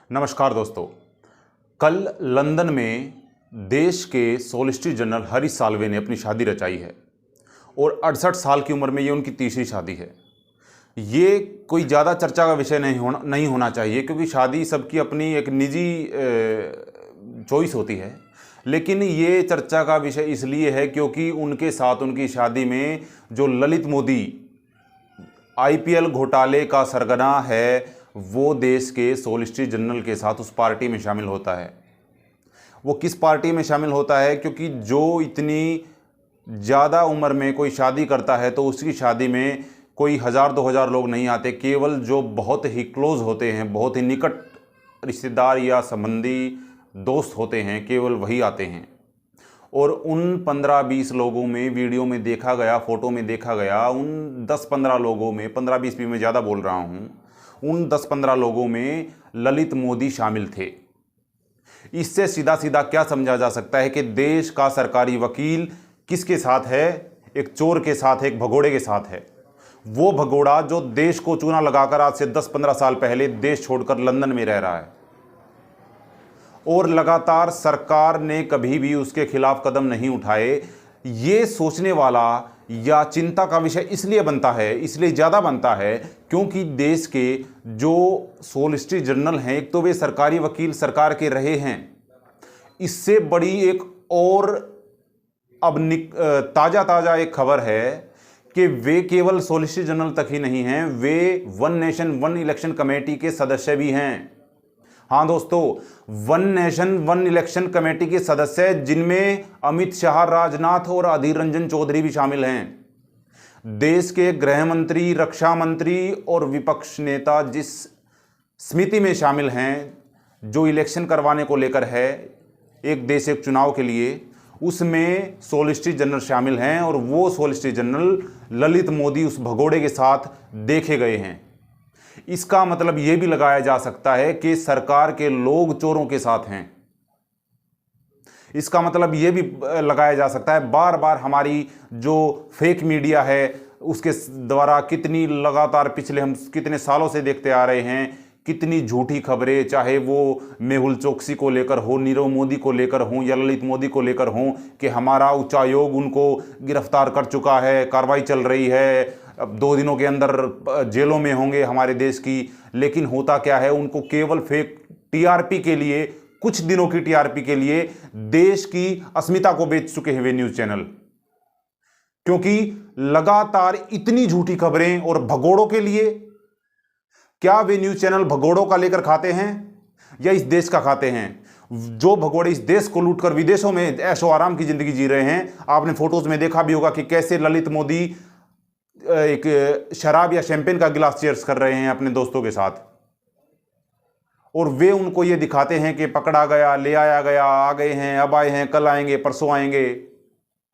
नमस्कार दोस्तों। कल लंदन में देश के सॉलिसिटर जनरल हरीश साल्वे ने अपनी शादी रचाई है और 68 साल की उम्र में ये उनकी तीसरी शादी है। ये कोई ज़्यादा चर्चा का विषय नहीं होना चाहिए, क्योंकि शादी सबकी अपनी एक निजी चॉइस होती है। लेकिन ये चर्चा का विषय इसलिए है क्योंकि उनके साथ उनकी शादी में जो ललित मोदी IPL घोटाले का सरगना है, वो देश के सॉलिसिटर जनरल के साथ उस पार्टी में शामिल होता है। वो किस पार्टी में शामिल होता है? क्योंकि जो इतनी ज़्यादा उम्र में कोई शादी करता है तो उसकी शादी में कोई 1000-2000 लोग नहीं आते। केवल जो बहुत ही क्लोज होते हैं, बहुत ही निकट रिश्तेदार या संबंधी दोस्त होते हैं, केवल वही आते हैं। और उन 15-20 लोगों में वीडियो में देखा गया, फ़ोटो में देखा गया, उन 10-15 लोगों में, 15-20 भी मैं ज़्यादा बोल रहा हूँ, उन 10-15 लोगों में ललित मोदी शामिल थे। इससे सीधा सीधा क्या समझा जा सकता है कि देश का सरकारी वकील किसके साथ है? एक चोर के साथ है, एक भगोड़े के साथ है। वो भगोड़ा जो देश को चूना लगाकर आज से 10-15 साल पहले देश छोड़कर लंदन में रह रहा है और लगातार सरकार ने कभी भी उसके खिलाफ कदम नहीं उठाए। ये सोचने वाला या चिंता का विषय इसलिए बनता है, इसलिए ज़्यादा बनता है क्योंकि देश के जो सॉलिसिटर जनरल हैं, एक तो वे सरकारी वकील सरकार के रहे हैं। इससे बड़ी एक और अब ताज़ा एक खबर है कि वे केवल सॉलिसिटर जनरल तक ही नहीं हैं, वे one nation one election committee के सदस्य भी हैं। हाँ दोस्तों, one nation one election committee के सदस्य, जिनमें अमित शाह, राजनाथ और अधीर रंजन चौधरी भी शामिल हैं। देश के गृह मंत्री, रक्षा मंत्री और विपक्ष नेता जिस समिति में शामिल हैं, जो इलेक्शन करवाने को लेकर है, एक देश एक चुनाव के लिए, उसमें सॉलिसिटर जनरल शामिल हैं। और वो सॉलिसिटर जनरल ललित मोदी उस भगोड़े के साथ देखे गए हैं। इसका मतलब यह भी लगाया जा सकता है कि सरकार के लोग चोरों के साथ हैं। इसका मतलब यह भी लगाया जा सकता है, बार बार हमारी जो फेक मीडिया है उसके द्वारा कितनी लगातार पिछले हम कितने सालों से देखते आ रहे हैं, कितनी झूठी खबरें, चाहे वो मेहुल चोकसी को लेकर हो, नीरव मोदी को लेकर हो या ललित मोदी को लेकर हो, कि हमारा उच्चायोग उनको गिरफ्तार कर चुका है, कार्रवाई चल रही है, अब 2 दिनों के अंदर जेलों में होंगे हमारे देश की। लेकिन होता क्या है, उनको केवल फेक TRP के लिए, कुछ दिनों की TRP के लिए देश की अस्मिता को बेच चुके हैं वे न्यूज़ चैनल। क्योंकि लगातार इतनी झूठी खबरें और भगोड़ों के लिए, क्या वे न्यूज़ चैनल भगोड़ों का लेकर खाते हैं या इस देश का खाते हैं? जो भगोड़े इस देश को लूटकर विदेशों में ऐशो आराम की जिंदगी जी रहे हैं। आपने फोटोज में देखा भी होगा कि कैसे ललित मोदी एक शराब या शैंपेन का गिलास चेयर्स कर रहे हैं अपने दोस्तों के साथ, और वे उनको ये दिखाते हैं कि पकड़ा गया, ले आया गया, आ गए हैं, अब आए हैं, कल आएंगे, परसों आएंगे,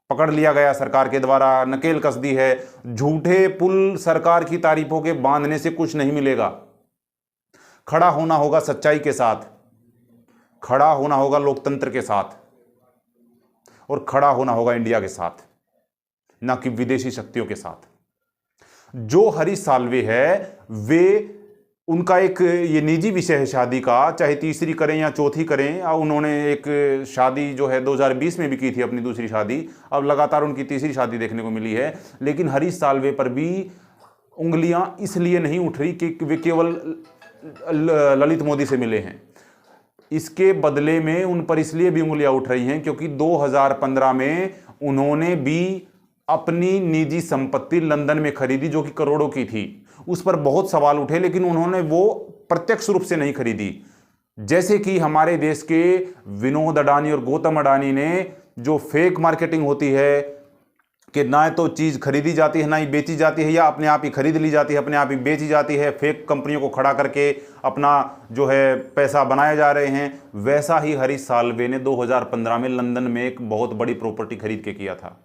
पकड़ लिया गया सरकार के द्वारा, नकेल कस दी है। झूठे पुल सरकार की तारीफों के बांधने से कुछ नहीं मिलेगा। खड़ा होना होगा सच्चाई के साथ, खड़ा होना होगा लोकतंत्र के साथ, और खड़ा होना होगा इंडिया के साथ, ना कि विदेशी शक्तियों के साथ। जो हरीश साल्वे है, वे उनका एक ये निजी विषय है शादी का, चाहे तीसरी करें या चौथी करें। उन्होंने एक शादी जो है 2020 में भी की थी, अपनी दूसरी शादी। अब लगातार उनकी तीसरी शादी देखने को मिली है। लेकिन हरीश साल्वे पर भी उंगलियां इसलिए नहीं उठ रही कि वे केवल ललित मोदी से मिले हैं। इसके बदले में उन पर इसलिए भी उंगलियां उठ रही हैं क्योंकि 2015 में उन्होंने भी अपनी निजी संपत्ति लंदन में खरीदी, जो कि करोड़ों की थी। उस पर बहुत सवाल उठे, लेकिन उन्होंने वो प्रत्यक्ष रूप से नहीं खरीदी। जैसे कि हमारे देश के विनोद अडानी और गौतम अडानी ने जो फेक मार्केटिंग होती है कि ना तो चीज़ खरीदी जाती है, ना ही बेची जाती है, या अपने आप ही खरीद ली जाती है, अपने आप ही बेची जाती है, फेक कंपनियों को खड़ा करके अपना जो है पैसा बनाए जा रहे हैं। वैसा ही हरीश साल्वे ने 2015 में लंदन में एक बहुत बड़ी प्रॉपर्टी खरीद के किया था।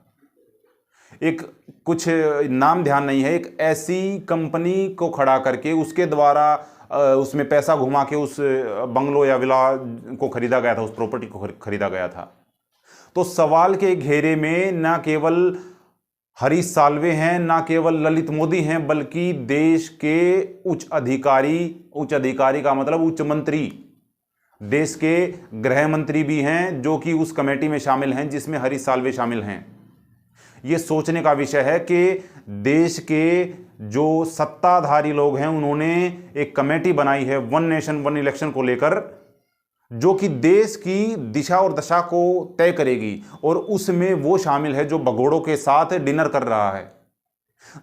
एक कुछ नाम ध्यान नहीं है, एक ऐसी कंपनी को खड़ा करके उसके द्वारा उसमें पैसा घुमा के उस बंगलो या विला को खरीदा गया था, उस प्रॉपर्टी को खरीदा गया था। तो सवाल के घेरे में न केवल हरीश साल्वे हैं, ना केवल ललित मोदी हैं, बल्कि देश के उच्च अधिकारी का मतलब उच्च मंत्री, देश के गृह मंत्री भी हैं जो कि उस कमेटी में शामिल हैं जिसमें हरीश साल्वे शामिल हैं। यह सोचने का विषय है कि देश के जो सत्ताधारी लोग हैं उन्होंने एक कमेटी बनाई है वन नेशन वन इलेक्शन को लेकर, जो कि देश की दिशा और दशा को तय करेगी, और उसमें वो शामिल है जो भगोड़ों के साथ डिनर कर रहा है,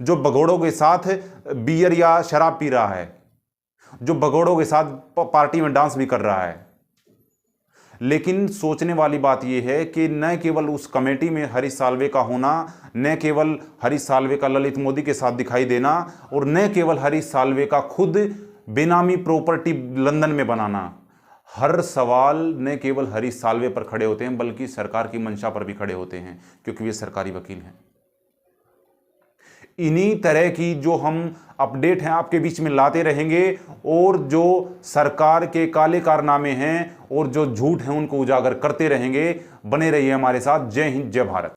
जो भगोड़ों के साथ बियर या शराब पी रहा है, जो भगोड़ों के साथ पार्टी में डांस भी कर रहा है। लेकिन सोचने वाली बात यह है कि न केवल उस कमेटी में हरीश साल्वे का होना, न केवल हरीश साल्वे का ललित मोदी के साथ दिखाई देना, और न केवल हरीश साल्वे का खुद बेनामी प्रॉपर्टी लंदन में बनाना, हर सवाल न केवल हरीश साल्वे पर खड़े होते हैं बल्कि सरकार की मंशा पर भी खड़े होते हैं, क्योंकि वे सरकारी वकील हैं। इन्हीं तरह की जो हम अपडेट हैं आपके बीच में लाते रहेंगे, और जो सरकार के काले कारनामे हैं और जो झूठ हैं उनको उजागर करते रहेंगे। बने रहिए हमारे साथ। जय हिंद, जय भारत।